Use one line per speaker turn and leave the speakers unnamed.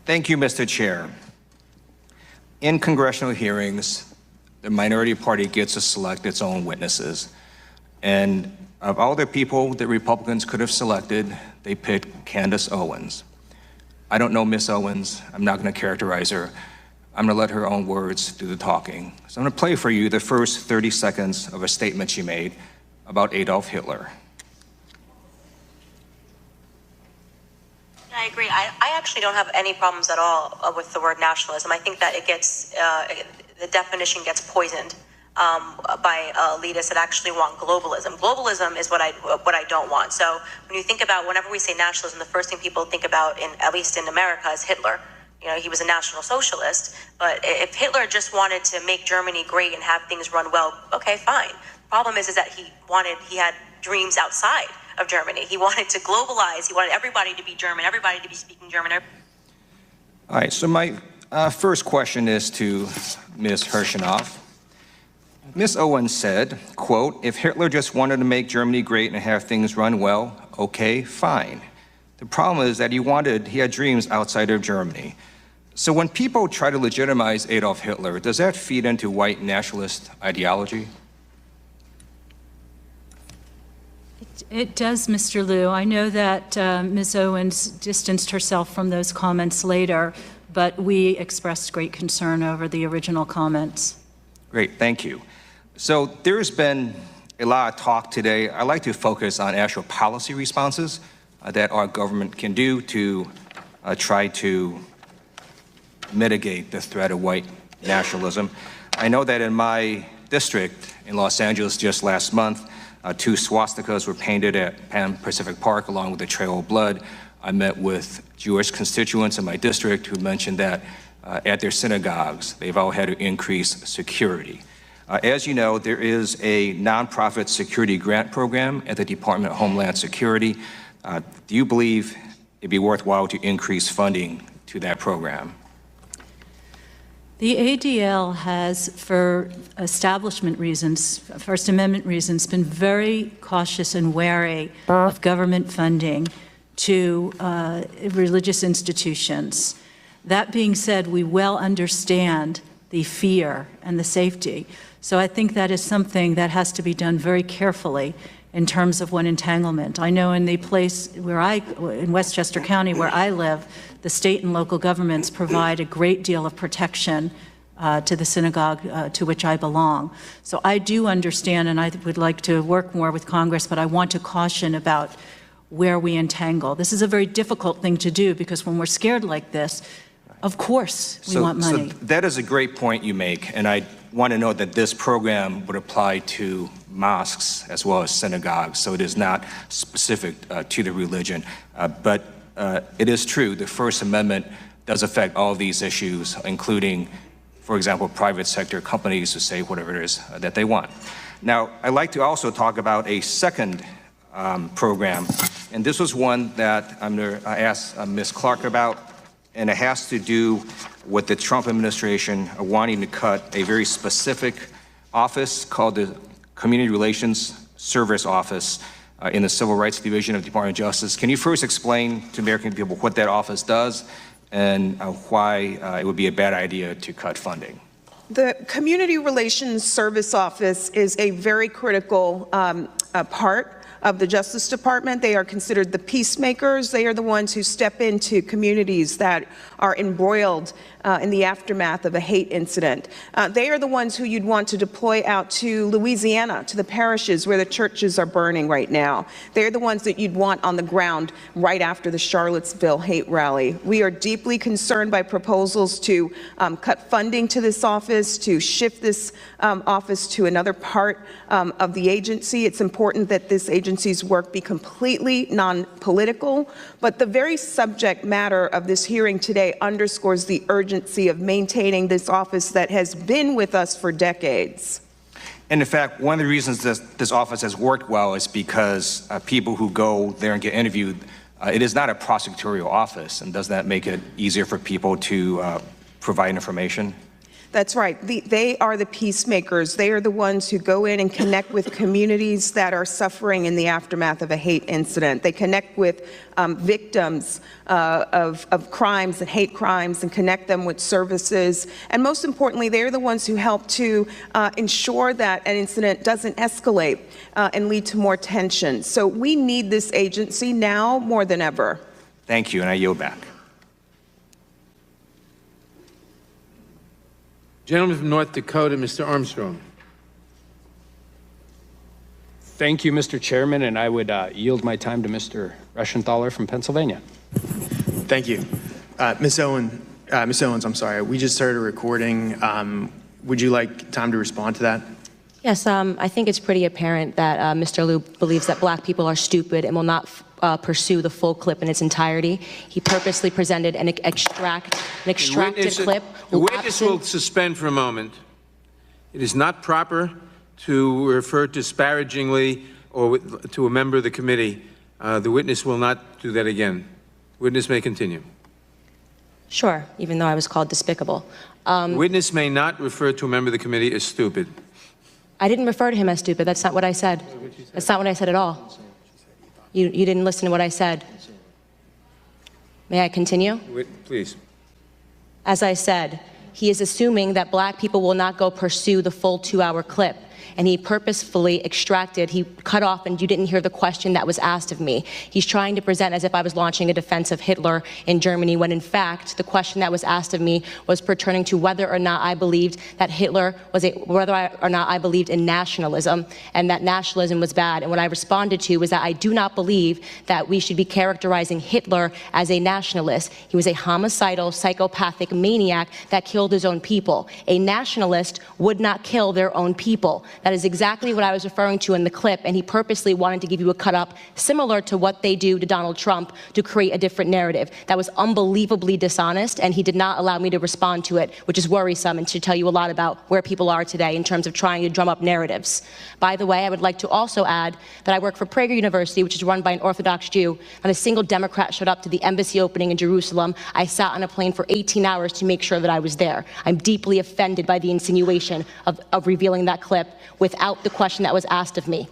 Thank you, Mr. Chair. In congressional hearings, the minority party gets to select its own witnesses. And of all the people that Republicans could have selected, they picked Candace Owens. I don't know Miss Owens. I'm not going to characterize her. I'm going to let her own words do the talking. So I'm going to play for you the first 30 seconds of a statement she made about Adolf Hitler.
I agree. I actually don't have any problems at all with the word nationalism. I think that it gets, the definition gets poisoned by elitists that actually want globalism. Globalism is what I don't want. So when you think about, whenever we say nationalism, the first thing people think about, at least in America, is Hitler. You know, he was a National Socialist, but if Hitler just wanted to make Germany great and have things run well, okay, fine. The problem is that he had dreams outside of Germany. He wanted to globalize. He wanted everybody to be German, everybody to be speaking German.
All right, so my first question is to Ms. Hirschenoff. Ms. Owens said, quote, if Hitler just wanted to make Germany great and have things run well, okay, fine. The problem is that he had dreams outside of Germany. So when people try to legitimize Adolf Hitler, does that feed into white nationalist ideology?
It does, Mr. Liu. I know that Ms. Owens distanced herself from those comments later, but we expressed great concern over the original comments.
Great, thank you. So there's been a lot of talk today. I'd like to focus on actual policy responses that our government can do to try to mitigate the threat of white nationalism. I know that in my district in Los Angeles just last month, 2 swastikas were painted at Pan Pacific Park along with a trail of blood. I met with Jewish constituents in my district who mentioned that at their synagogues, they've all had to increase security. As you know, there is a nonprofit security grant program at the Department of Homeland Security. Do you believe it'd be worthwhile to increase funding to that program?
The ADL has, for establishment reasons, First Amendment reasons, been very cautious and wary of government funding to religious institutions. That being said, we well understand the fear and the safety. So I think that is something that has to be done very carefully in terms of one entanglement. I know in the place where in Westchester County where I live, the state and local governments provide a great deal of protection to the synagogue to which I belong. So I do understand, and I would like to work more with Congress, but I want to caution about where we entangle. This is a very difficult thing to do because when we're scared like this, of course we want money.
So that is a great point you make, and I want to note that this program would apply to mosques as well as synagogues, so it is not specific to the religion. But it is true, the First Amendment does affect all of these issues, including, for example, private sector companies who say whatever it is that they want. Now, I'd like to also talk about a second program, and this was one that I'm going to ask Ms. Clark about, and it has to do with the Trump administration wanting to cut a very specific office called the Community Relations Service Office in the Civil Rights Division of the Department of Justice. Can you first explain to American people what that office does and why it would be a bad idea to cut funding?
The Community Relations Service Office is a very critical part of the Justice Department. They are considered the peacemakers. They are the ones who step into communities that are embroiled in the aftermath of a hate incident. They are the ones who you'd want to deploy out to Louisiana, to the parishes where the churches are burning right now. They're the ones that you'd want on the ground right after the Charlottesville hate rally. We are deeply concerned by proposals to cut funding to this office, to shift this office to another part of the agency. It's important that this agency's work be completely non-political, but the very subject matter of this hearing today underscores the urgency of maintaining this office that has been with us for decades.
And in fact, one of the reasons this office has worked well is because people who go there and get interviewed, it is not a prosecutorial office, and does that make it easier for people to provide information?
That's right. They are the peacemakers. They are the ones who go in and connect with communities that are suffering in the aftermath of a hate incident. They connect with victims of crimes and hate crimes and connect them with services. And most importantly, they're the ones who help to ensure that an incident doesn't escalate and lead to more tension. So we need this agency now more than ever.
Thank you, and I yield back.
Gentleman from North Dakota, Mr. Armstrong.
Thank you, Mr. Chairman, and I would yield my time to Mr. Reschenthaler from Pennsylvania.
Thank you. Ms. Owens, I'm sorry, we just started a recording. Would you like time to respond to that?
Yes, I think it's pretty apparent that Mr. Liu believes that black people are stupid and will not pursue the full clip in its entirety. He purposely presented an extracted clip.
The witness will suspend for a moment. It is not proper to refer disparagingly or to a member of the committee. The witness will not do that again. Witness may continue.
Sure, even though I was called despicable.
Witness may not refer to a member of the committee as stupid.
I didn't refer to him as stupid. That's not what I said. That's not what I said at all. You didn't listen to what I said. May I continue?
Please.
As I said, he is assuming that black people will not go pursue the full 2-hour clip. And he purposefully extracted, he cut off, and you didn't hear the question that was asked of me. He's trying to present as if I was launching a defense of Hitler in Germany, when in fact, the question that was asked of me was pertaining to whether or not I believed that Hitler was whether or not I believed in nationalism, and that nationalism was bad. And what I responded to was that I do not believe that we should be characterizing Hitler as a nationalist. He was a homicidal, psychopathic maniac that killed his own people. A nationalist would not kill their own people. That is exactly what I was referring to in the clip, and he purposely wanted to give you a cut-up similar to what they do to Donald Trump to create a different narrative. That was unbelievably dishonest, and he did not allow me to respond to it, which is worrisome and should tell you a lot about where people are today in terms of trying to drum up narratives. By the way, I would like to also add that I work for Prager University, which is run by an Orthodox Jew. Not a single Democrat showed up to the embassy opening in Jerusalem. I sat on a plane for 18 hours to make sure that I was there. I'm deeply offended by the insinuation of revealing that clip without the question that was asked of me.